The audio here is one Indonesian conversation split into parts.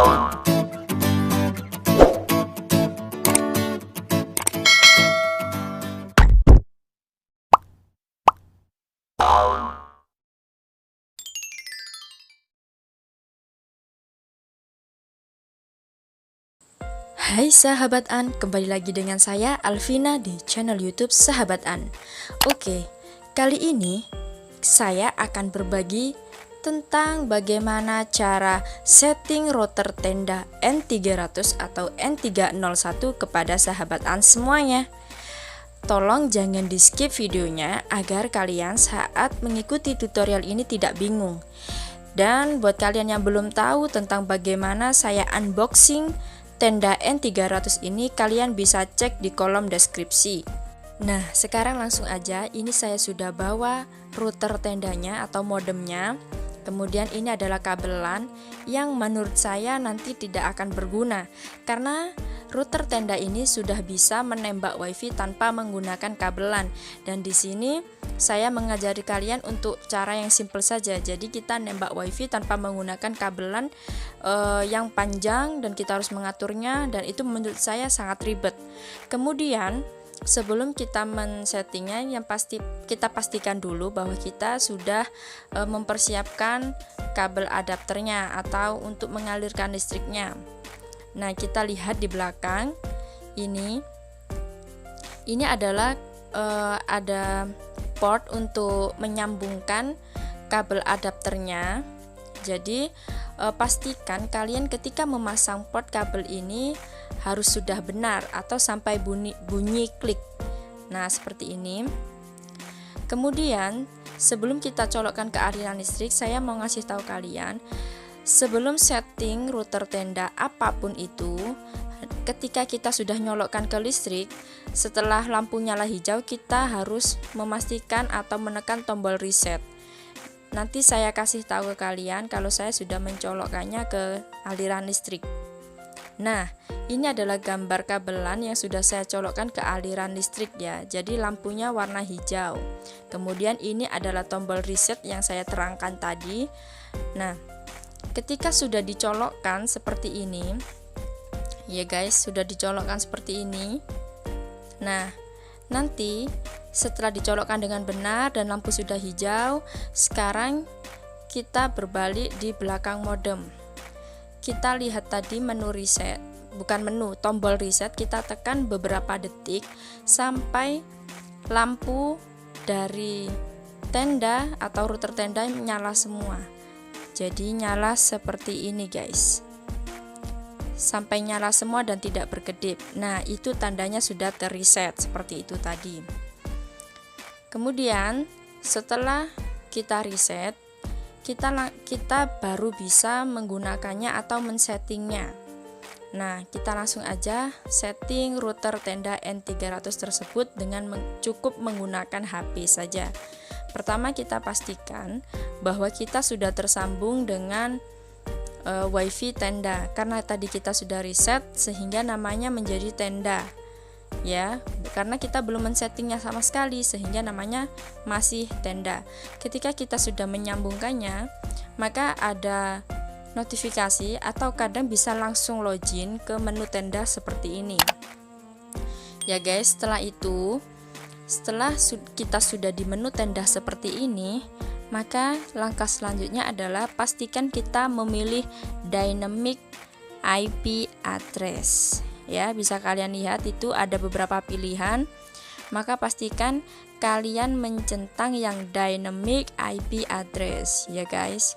Hai sahabat An, kembali lagi dengan saya Alvina di channel YouTube Sahabat An. Oke, kali ini saya akan berbagi tentang bagaimana cara setting router tenda N300 atau N301 kepada sahabat An semuanya. Tolong jangan di skip videonya agar kalian saat mengikuti tutorial ini tidak bingung. Dan buat kalian yang belum tahu tentang bagaimana saya unboxing tenda N300 ini, kalian bisa cek di kolom deskripsi. Nah, sekarang langsung aja, ini saya sudah bawa router tendanya atau modemnya. Kemudian ini adalah kabelan yang menurut saya nanti tidak akan berguna karena router tenda ini sudah bisa menembak wifi tanpa menggunakan kabelan. Dan di sini saya mengajari kalian untuk cara yang simple saja. Jadi kita nembak wifi tanpa menggunakan kabelan yang panjang dan kita harus mengaturnya, dan itu menurut saya sangat ribet. Kemudian sebelum kita men-settingnya, yang pasti kita pastikan dulu bahwa kita sudah mempersiapkan kabel adapternya atau untuk mengalirkan listriknya. Nah, kita lihat di belakang ini adalah ada port untuk menyambungkan kabel adapternya. Jadi pastikan kalian ketika memasang port kabel ini harus sudah benar atau sampai bunyi klik. Nah, seperti ini. Kemudian sebelum kita colokkan ke aliran listrik, saya mau ngasih tahu kalian, sebelum setting router tenda apapun itu, ketika kita sudah nyolokkan ke listrik, setelah lampu nyala hijau, kita harus memastikan atau menekan tombol reset. Nanti saya kasih tahu ke kalian kalau saya sudah mencolokkannya ke aliran listrik. Nah, ini adalah gambar kabelan yang sudah saya colokkan ke aliran listrik ya. Jadi lampunya warna hijau. Kemudian ini adalah tombol reset yang saya terangkan tadi. Nah, ketika sudah dicolokkan seperti ini, ya guys, sudah dicolokkan seperti ini. Nah, nanti setelah dicolokkan dengan benar dan lampu sudah hijau, sekarang kita berbalik di belakang modem. Kita lihat tadi menu reset, bukan menu, tombol reset, kita tekan beberapa detik sampai lampu dari tenda atau router tenda nyala semua. Jadi nyala seperti ini guys, sampai nyala semua dan tidak berkedip. Nah, itu tandanya sudah terreset seperti itu tadi. Kemudian setelah kita reset, kita baru bisa menggunakannya atau men-settingnya. Nah, kita langsung aja setting router tenda N300 tersebut dengan cukup menggunakan HP saja. Pertama, kita pastikan bahwa kita sudah tersambung dengan wifi tenda, karena tadi kita sudah reset sehingga namanya menjadi tenda ya, karena kita belum men-settingnya sama sekali sehingga namanya masih tenda. Ketika kita sudah menyambungkannya, maka ada notifikasi atau kadang bisa langsung login ke menu tenda seperti ini ya guys. Setelah kita sudah di menu tenda seperti ini, maka langkah selanjutnya adalah pastikan kita memilih dynamic IP address ya. Bisa kalian lihat itu ada beberapa pilihan, maka pastikan kalian mencentang yang dynamic IP address ya guys.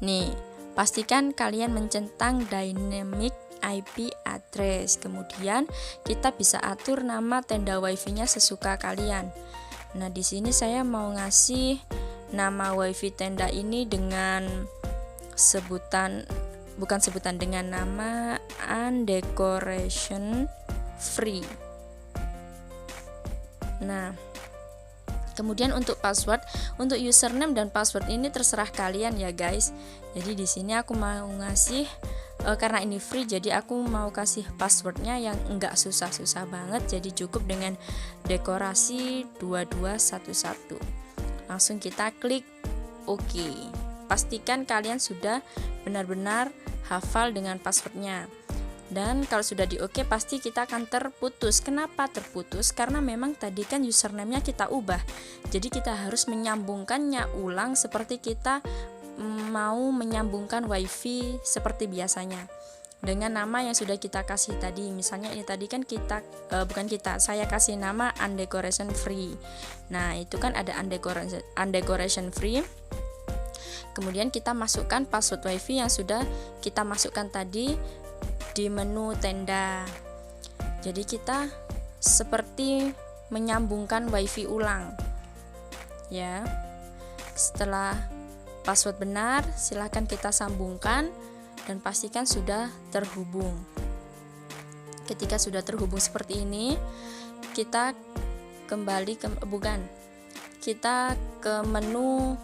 Nih, pastikan kalian mencentang dynamic IP address. Kemudian kita bisa atur nama tenda wifi-nya sesuka kalian. Nah, di sini saya mau ngasih nama wifi tenda ini dengan dengan nama undecoration free. Nah, kemudian untuk password, untuk username dan password ini terserah kalian ya guys. Jadi di sini aku mau ngasih karena ini free, jadi aku mau kasih passwordnya yang enggak susah-susah banget. Jadi cukup dengan dekorasi 2211. Langsung kita klik OK. pastikan kalian sudah benar-benar hafal dengan passwordnya. Dan kalau sudah di oke, pasti kita akan terputus. Kenapa terputus? Karena memang tadi kan username-nya kita ubah. Jadi kita harus menyambungkannya ulang seperti kita mau menyambungkan wifi seperti biasanya dengan nama yang sudah kita kasih tadi. Misalnya ini tadi kan saya kasih nama undecoration free. Nah, itu kan ada undecoration free. Kemudian kita masukkan password wifi yang sudah kita masukkan tadi di menu tenda. Jadi kita seperti menyambungkan wifi ulang. Ya. Setelah password benar, silahkan kita sambungkan dan pastikan sudah terhubung. Ketika sudah terhubung seperti ini, kita kembali kita ke menu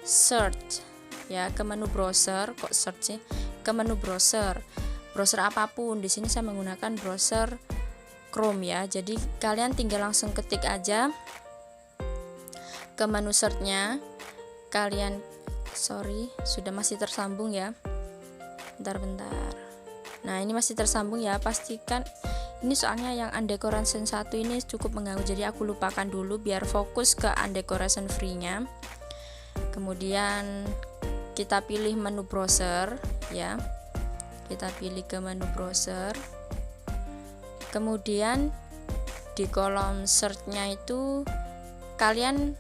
search, ya, ke menu browser. Kok search sih? Ke menu browser apapun. Di sini saya menggunakan browser Chrome, ya. Jadi kalian tinggal langsung ketik aja ke menu search-nya. Kalian sudah masih tersambung, ya. Bentar. Nah, ini masih tersambung, ya. Pastikan ini soalnya yang undecoration 1 ini cukup mengganggu, jadi aku lupakan dulu biar fokus ke undecoration free-nya. Kemudian kita pilih menu browser, ya. Kita pilih ke menu browser. Kemudian di kolom search-nya itu kalian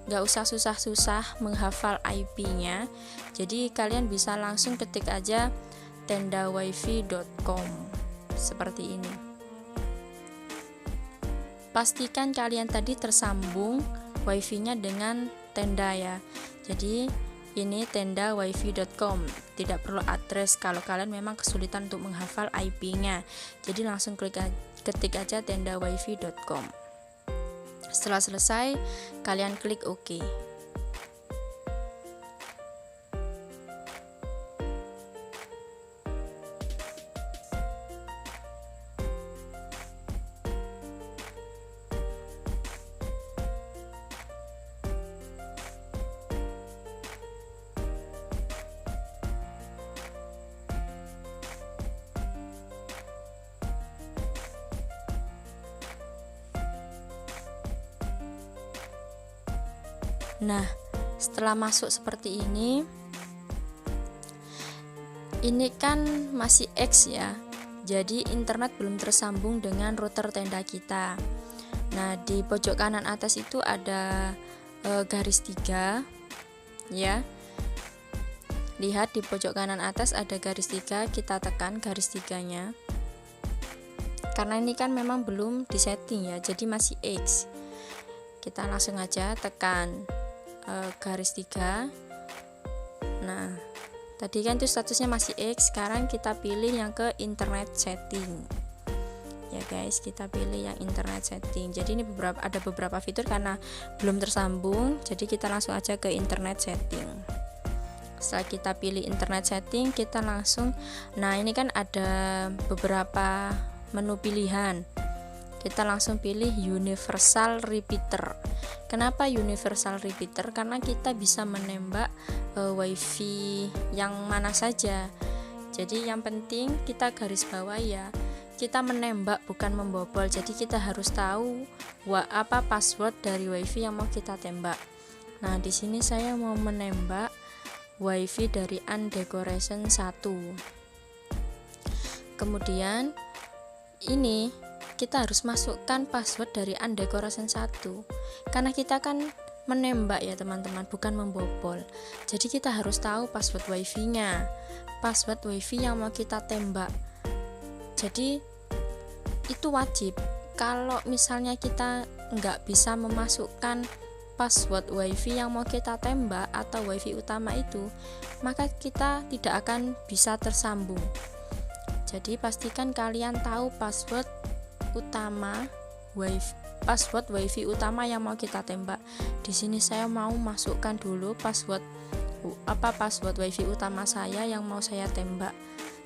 gak usah susah-susah menghafal IP-nya. Jadi kalian bisa langsung ketik aja tendawifi.com seperti ini. Pastikan kalian tadi tersambung wifi-nya dengan tenda, ya. Jadi ini tendawifi.com, tidak perlu address kalau kalian memang kesulitan untuk menghafal IP-nya. Jadi langsung ketik aja tendawifi.com. Setelah selesai, kalian klik OK. Nah, setelah masuk seperti ini kan masih X, ya. Jadi internet belum tersambung dengan router tenda kita. Nah, di pojok kanan atas itu ada garis 3, ya. Lihat di pojok kanan atas ada garis 3, kita tekan garis 3-nya. Karena ini kan memang belum disetting, ya, jadi masih X. Kita langsung aja tekan garis 3. Nah, tadi kan itu statusnya masih X. Sekarang kita pilih yang ke internet setting, ya guys. Kita pilih yang internet setting. Jadi ini ada beberapa fitur karena belum tersambung, jadi kita langsung aja ke internet setting. Setelah kita pilih internet setting, kita langsung, nah ini kan ada beberapa menu pilihan. Kita langsung pilih universal repeater. Kenapa universal repeater? Karena kita bisa menembak wifi yang mana saja. Jadi yang penting kita garis bawah, ya, kita menembak bukan membobol. Jadi kita harus tahu apa password dari wifi yang mau kita tembak. Nah, di sini saya mau menembak wifi dari undecoration 1. Kemudian ini kita harus masukkan password dari undecoration 1 karena kita kan menembak, ya teman-teman, bukan membobol. Jadi kita harus tahu password wifi-nya, password wifi yang mau kita tembak. Jadi itu wajib. Kalau misalnya kita nggak bisa memasukkan password wifi yang mau kita tembak atau wifi utama itu, maka kita tidak akan bisa tersambung. Jadi pastikan kalian tahu password wifi utama yang mau kita tembak. Di sini saya mau masukkan dulu password wifi utama saya yang mau saya tembak.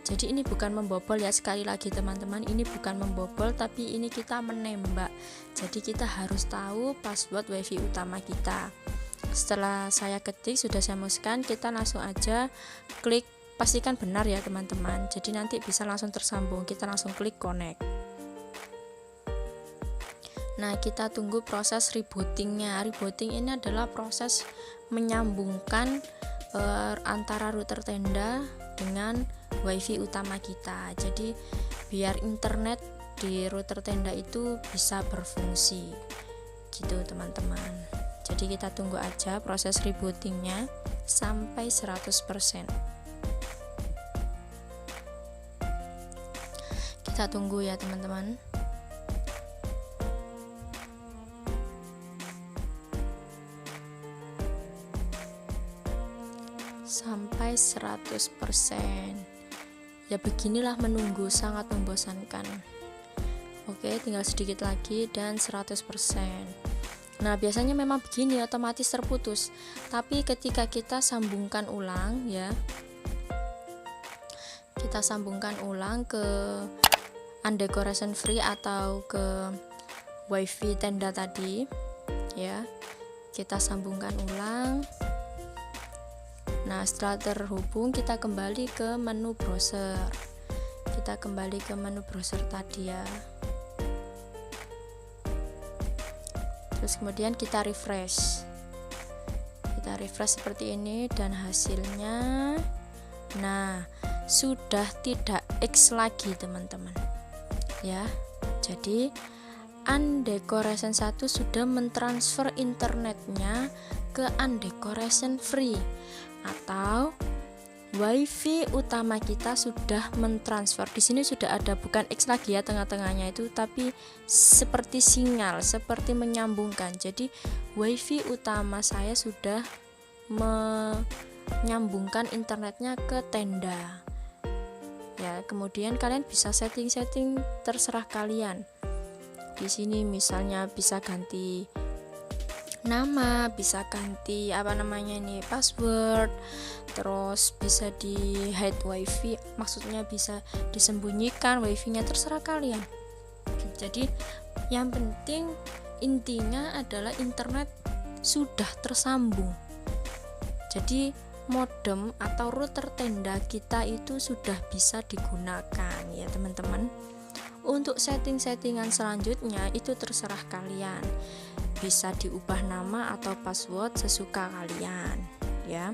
Jadi ini bukan membobol, ya, sekali lagi teman-teman, ini bukan membobol tapi ini kita menembak. Jadi kita harus tahu password wifi utama kita. Setelah saya ketik, sudah saya masukkan, kita langsung aja klik, pastikan benar ya teman-teman, jadi nanti bisa langsung tersambung. Kita langsung klik connect. Nah, kita tunggu proses rebootingnya. Rebooting ini adalah proses menyambungkan antara router tenda dengan wifi utama kita. Jadi biar internet di router tenda itu bisa berfungsi gitu teman-teman. Jadi kita tunggu aja proses rebootingnya sampai 100%. Kita tunggu ya teman-teman. Sampai 100%. Ya beginilah menunggu, sangat membosankan. Oke, tinggal sedikit lagi dan 100%. Nah, biasanya memang begini, otomatis terputus. Tapi ketika kita sambungkan ulang ya, kita sambungkan ulang ke undecoration free atau ke wifi tenda tadi ya, kita sambungkan ulang. Nah, setelah terhubung, kita kembali ke menu browser. Kita kembali ke menu browser tadi ya. Terus kemudian kita refresh seperti ini, dan hasilnya nah sudah tidak X lagi teman-teman ya. Jadi undecoration 1 sudah mentransfer internetnya ke undecoration free, atau wifi utama kita sudah mentransfer. Di sini sudah ada, bukan X lagi ya tengah-tengahnya itu, tapi seperti sinyal, seperti menyambungkan. Jadi wifi utama saya sudah menyambungkan internetnya ke tenda. Ya, kemudian kalian bisa setting-setting terserah kalian. Di sini misalnya bisa ganti nama, bisa ganti password, terus bisa di hide wifi, maksudnya bisa disembunyikan wifi-nya, terserah kalian. Jadi yang penting, intinya adalah internet sudah tersambung. Jadi modem atau router tenda kita itu sudah bisa digunakan ya teman-teman. Untuk setting-settingan selanjutnya itu terserah kalian, bisa diubah nama atau password sesuka kalian ya.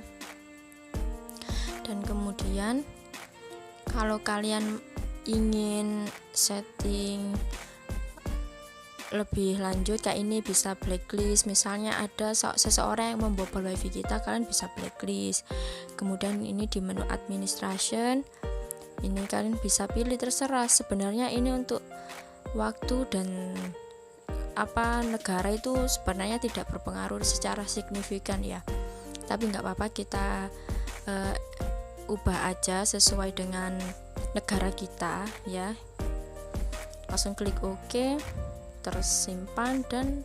Dan kemudian kalau kalian ingin setting lebih lanjut kayak ini, bisa blacklist. Misalnya ada seseorang yang membobol wifi kita, kalian bisa blacklist. Kemudian ini di menu administration, ini kalian bisa pilih, terserah. Sebenarnya ini untuk waktu dan negara itu sebenarnya tidak berpengaruh secara signifikan ya, tapi nggak apa-apa, kita ubah aja sesuai dengan negara kita ya. Langsung klik OK, terus simpan, dan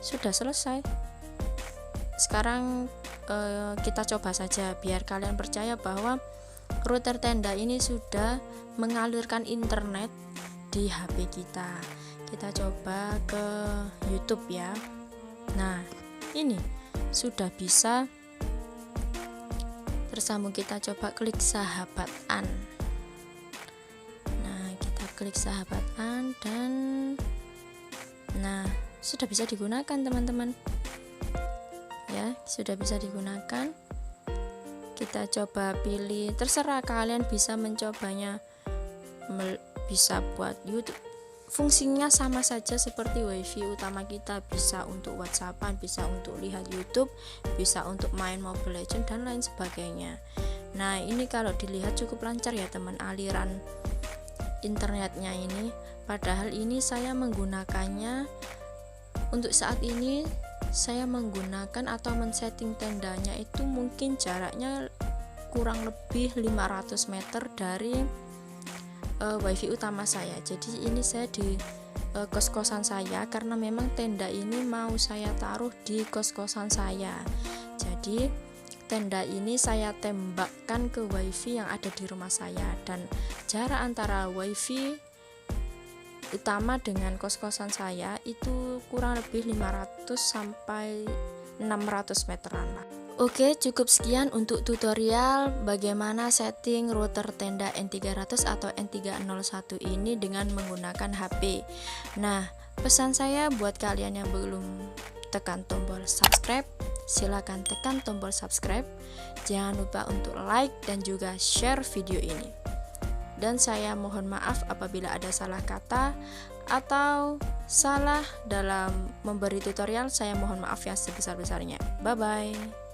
sudah selesai. Sekarang kita coba saja biar kalian percaya bahwa router tenda ini sudah mengalirkan internet di HP kita. Kita coba ke YouTube ya. Nah, ini sudah bisa tersambung. Kita coba klik sahabatan. Nah, kita klik sahabatan, dan nah sudah bisa digunakan teman-teman ya, sudah bisa digunakan. Kita coba pilih, terserah kalian bisa mencobanya, bisa buat YouTube. Fungsinya sama saja seperti wifi utama kita, bisa untuk WhatsAppan, bisa untuk lihat YouTube, bisa untuk main Mobile Legends dan lain sebagainya. Nah, ini kalau dilihat cukup lancar ya teman, aliran internetnya ini. Padahal ini saya menggunakannya untuk saat ini, saya menggunakan atau men-setting tendanya itu mungkin jaraknya kurang lebih 500 meter dari wifi utama saya. Jadi ini saya di kos-kosan saya, karena memang tenda ini mau saya taruh di kos-kosan saya. Jadi tenda ini saya tembakkan ke wifi yang ada di rumah saya, dan jarak antara wifi utama dengan kos-kosan saya itu kurang lebih 500 sampai 600 meteran lah. Oke, cukup sekian untuk tutorial bagaimana setting router tenda N300 atau N301 ini dengan menggunakan HP. Nah, pesan saya buat kalian yang belum tekan tombol subscribe, silakan tekan tombol subscribe. Jangan lupa untuk like dan juga share video ini. Dan saya mohon maaf apabila ada salah kata atau salah dalam memberi tutorial. Saya mohon maaf yang sebesar-besarnya. Bye bye.